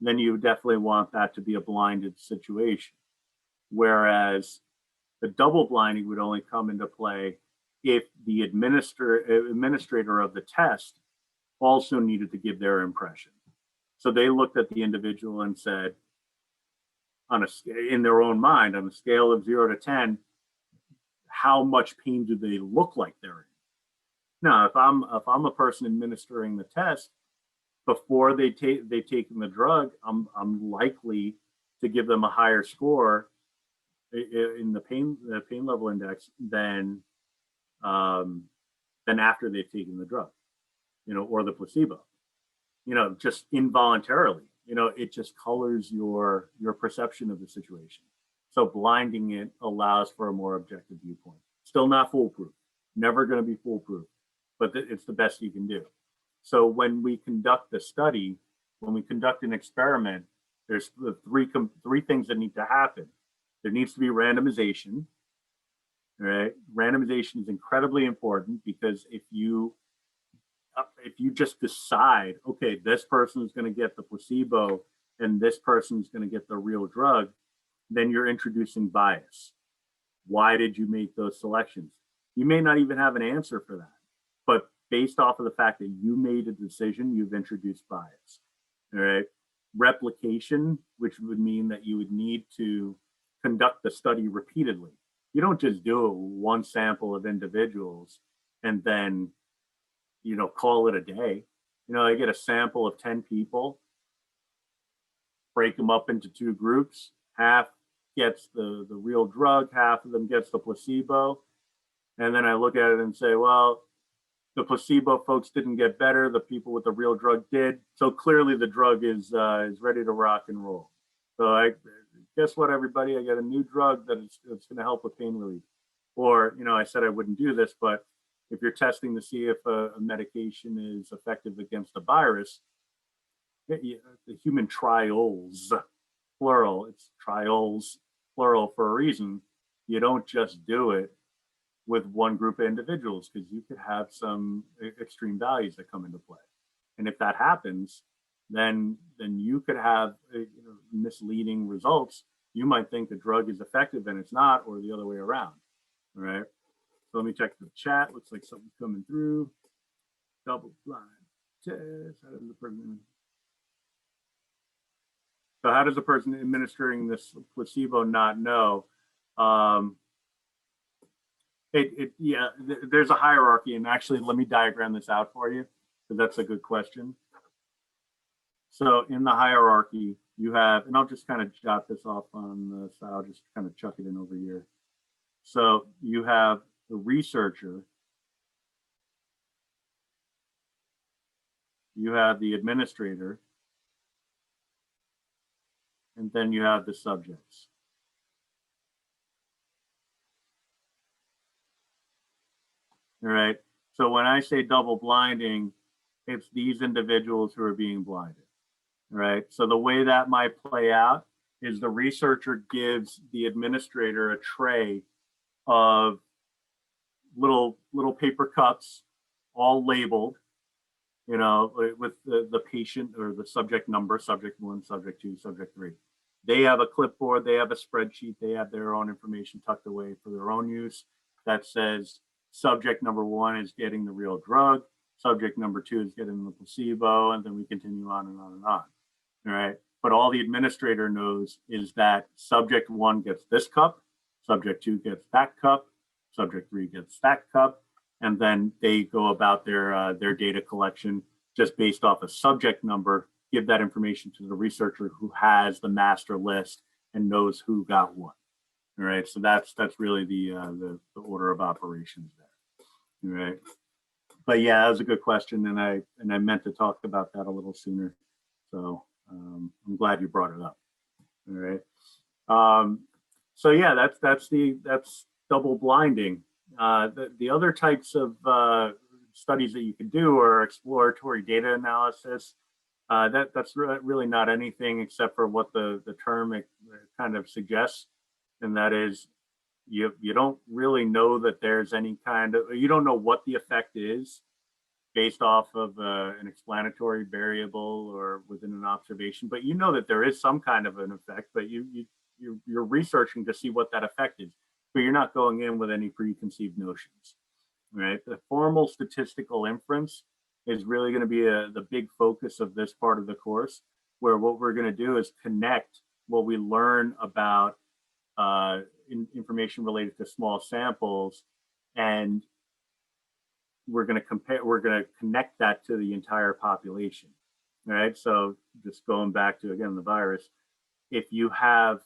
then you definitely want that to be a blinded situation. Whereas the double blinding would only come into play if the administrator of the test also needed to give their impression. So they looked at the individual and said, in their own mind, on a scale of 0 to 10, how much pain do they look like they're in? Now, if I'm a person administering the test, before they've taken the drug, I'm likely to give them a higher score in the pain level index than after they've taken the drug, or the placebo, just involuntarily. It just colors your perception of the situation. So blinding it allows for a more objective viewpoint. Still not foolproof, never going to be foolproof, but it's the best you can do. So when we conduct a study, when we conduct an experiment, there's the three things that need to happen. There needs to be randomization. Right? Randomization is incredibly important because if you just decide, okay, this person is going to get the placebo and this person is going to get the real drug, then you're introducing bias. Why did you make those selections? You may not even have an answer for that, but based off of the fact that you made a decision, you've introduced bias. All right. Replication, which would mean that you would need to conduct the study repeatedly. You don't just do it with one sample of individuals and then, call it a day. I get a sample of 10 people, break them up into two groups. Half gets the real drug, half of them gets the placebo. And then I look at it and say, well, the placebo folks didn't get better. The people with the real drug did. So clearly the drug is ready to rock and roll. So guess what, everybody? I got a new drug that's going to help with pain relief. Or, I said I wouldn't do this, but if you're testing to see if a medication is effective against a virus, the human trials, plural, it's trials, plural for a reason. You don't just do it with one group of individuals because you could have some extreme values that come into play. And if that happens, then you could have misleading results. You might think the drug is effective and it's not, or the other way around. All right. So let me check the chat. Looks like something's coming through. Double blind test. So how does the person administering this placebo not know? There's a hierarchy, and actually, let me diagram this out for you, because that's a good question. So in the hierarchy, you have, and I'll just kind of jot this off on the side, I'll just kind of chuck it in over here. So you have the researcher, you have the administrator, and then you have the subjects. All right. So when I say double blinding, it's these individuals who are being blinded. All right. So the way that might play out is the researcher gives the administrator a tray of little paper cups, all labeled, with the patient or the subject number, subject 1, subject 2, subject 3. They have a clipboard, they have a spreadsheet, they have their own information tucked away for their own use that says subject number 1 is getting the real drug, subject number 2 is getting the placebo, and then we continue on and on and on. All right. But all the administrator knows is that subject 1 gets this cup, subject 2 gets that cup, subject 3 gets that cup, and then they go about their data collection just based off a subject number, give that information to the researcher who has the master list and knows who got what. All right, so that's really the order of operations there. All right, but yeah, that was a good question, and I meant to talk about that a little sooner. So I'm glad you brought it up. All right. So yeah, that's double blinding. The other types of studies that you could do are exploratory data analysis. That's really not anything except for what the term kind of suggests, and that is you don't really know that there's any kind of, you don't know what the effect is based off of an explanatory variable or within an observation, but you know that there is some kind of an effect, but you're researching to see what that effect is, but you're not going in with any preconceived notions, right? The formal statistical inference is really going to be the big focus of this part of the course, where what we're going to do is connect what we learn about information related to small samples, and we're going to connect that to the entire population, right? So just going back to, again, the virus, if you have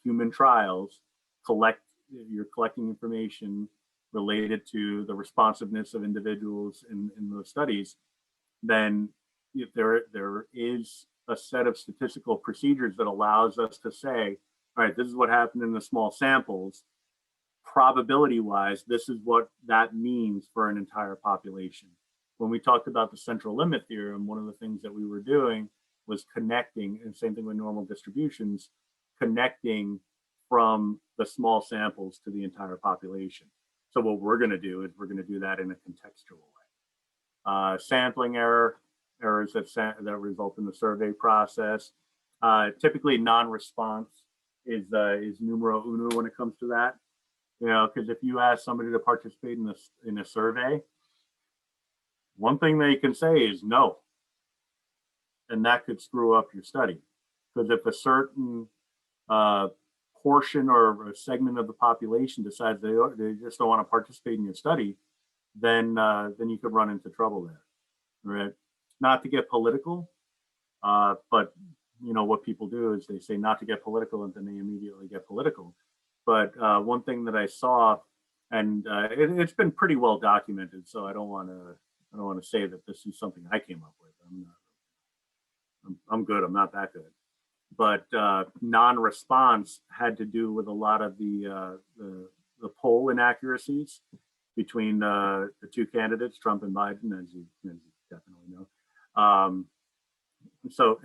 human trials, you're collecting information related to the responsiveness of individuals in those studies, then if there is a set of statistical procedures that allows us to say, all right, this is what happened in the small samples, probability wise, this is what that means for an entire population. When we talked about the central limit theorem, one of the things that we were doing was connecting, and same thing with normal distributions, connecting from the small samples to the entire population. So what we're going to do is we're going to do that in a contextual way. Sampling errors that result in the survey process. Typically non-response is numero uno when it comes to that. You know, because if you ask somebody to participate in a survey, one thing they can say is no, and that could screw up your study. Because if a certain portion or a segment of the population decides they just don't want to participate in your study, then you could run into trouble there, right? Not to get political, but you know what people do is they say not to get political, and then they immediately get political. But one thing that I saw, and it's been pretty well documented, so I don't want to say that this is something I came up with. I'm good. I'm not that good. But non-response had to do with a lot of the poll inaccuracies between the two candidates, Trump and Biden, as you definitely know. So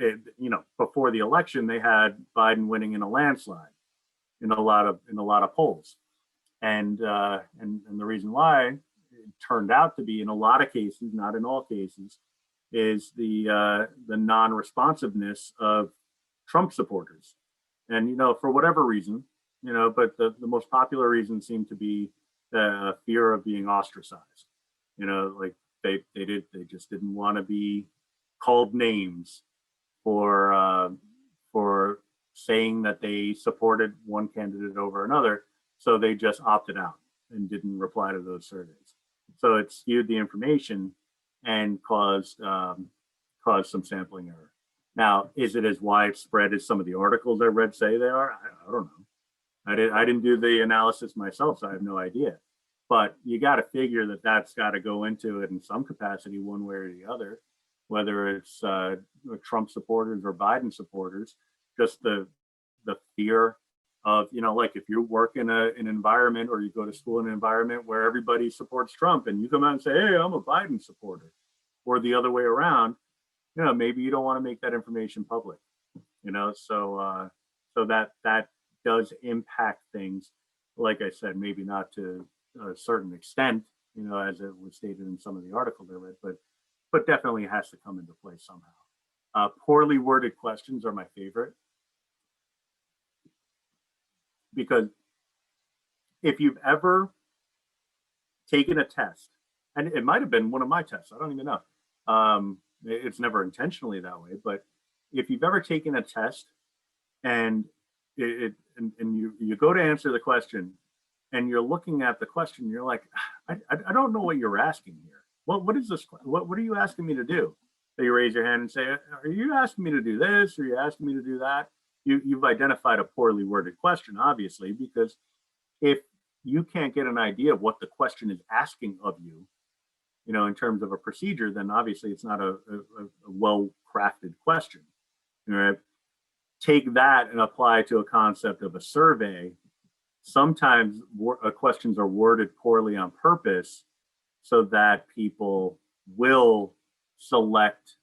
before the election, they had Biden winning in a landslide in a lot of polls, and the reason why it turned out to be in a lot of cases, not in all cases, is the non-responsiveness of Trump supporters, and for whatever reason, but the most popular reason seemed to be the fear of being ostracized. Like they just didn't want to be called names for saying that they supported one candidate over another, so they just opted out and didn't reply to those surveys. So it skewed the information and caused some sampling error. Now, is it as widespread as some of the articles I read say they are? I don't know. I didn't do the analysis myself, so I have no idea. But you got to figure that that's got to go into it in some capacity, one way or the other, whether it's Trump supporters or Biden supporters. Just the fear of, like if you work in an environment, or you go to school in an environment where everybody supports Trump, and you come out and say, hey, I'm a Biden supporter, or the other way around, maybe you don't want to make that information public, so that does impact things. Like I said, maybe not to a certain extent, as it was stated in some of the articles I read, but definitely has to come into play somehow. Poorly worded questions are my favorite, because if you've ever taken a test, and it might have been one of my tests, I don't even know. It's never intentionally that way, but if you've ever taken a test and you go to answer the question, and you're looking at the question, you're like, I don't know what you're asking here. What is this? What are you asking me to do? So you raise your hand and say, are you asking me to do this? Or are you asking me to do that? You've identified a poorly worded question, obviously, because if you can't get an idea of what the question is asking of you, in terms of a procedure, then obviously it's not a well-crafted question. Right? Take that and apply it to a concept of a survey, sometimes questions are worded poorly on purpose so that people will select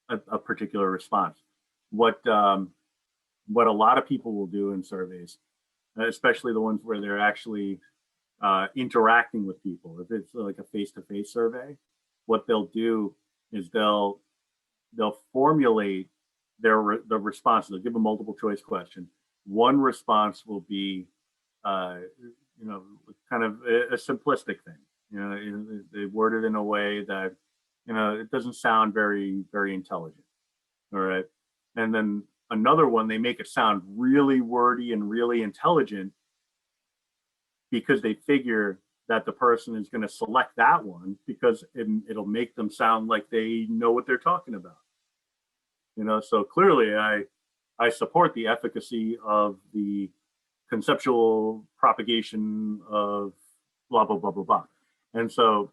a particular response. What a lot of people will do in surveys, especially the ones where they're actually interacting with people, if it's like a face-to-face survey, what they'll do is they'll formulate the response. They'll give a multiple choice question. One response will be, you know, kind of a simplistic thing. You know, they word it in a way that, you know, it doesn't sound very, very intelligent. All right. And then another one, they make it sound really wordy and really intelligent because they figure that the person is going to select that one because it'll make them sound like they know what they're talking about. You know, so clearly I support the efficacy of the conceptual propagation of blah, blah, blah, blah, blah. And so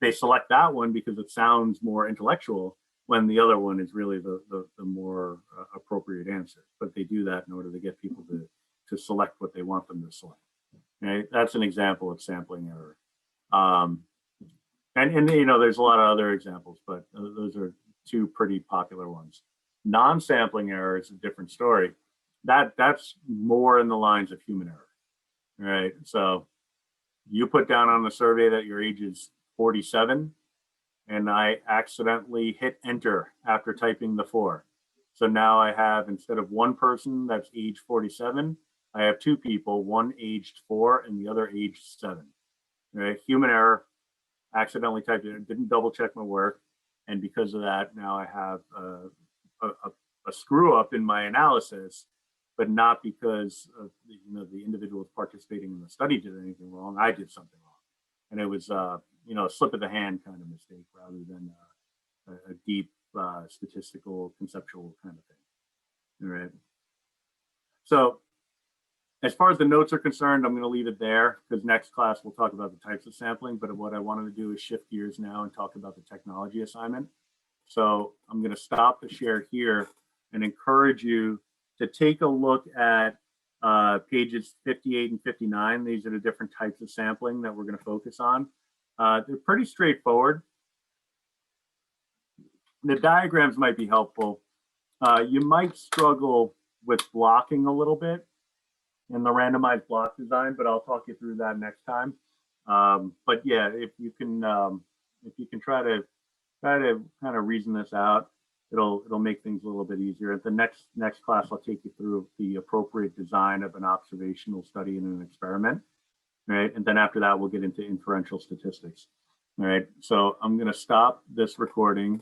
they select that one because it sounds more intellectual when the other one is really the more appropriate answer. But they do that in order to get people to select what they want them to select. Right? That's an example of sampling error. And you know, there's a lot of other examples, but those are two pretty popular ones. Non-sampling error is a different story. That's more in the lines of human error, right? So you put down on the survey that your age is 47, and I accidentally hit enter after typing the 4. So now I have, instead of one person that's age 47, I have two people, one aged 4 and the other aged 7. Right? Human error, accidentally typed it, didn't double check my work. And because of that, now I have a screw up in my analysis, but not because of the individuals participating in the study did anything wrong. I did something wrong. And it was a slip of the hand kind of mistake rather than a deep statistical conceptual kind of thing. All right. So as far as the notes are concerned, I'm going to leave it there because next class we'll talk about the types of sampling. But what I wanted to do is shift gears now and talk about the technology assignment. So I'm going to stop the share here and encourage you to take a look at pages 58 and 59. These are the different types of sampling that we're going to focus on. They're pretty straightforward. The diagrams might be helpful. You might struggle with blocking a little bit in the randomized block design, but I'll talk you through that next time. But yeah, if you can try to kind of reason this out, it'll make things a little bit easier. At the next class, I'll take you through the appropriate design of an observational study and an experiment, right? And then after that, we'll get into inferential statistics. All right, so I'm going to stop this recording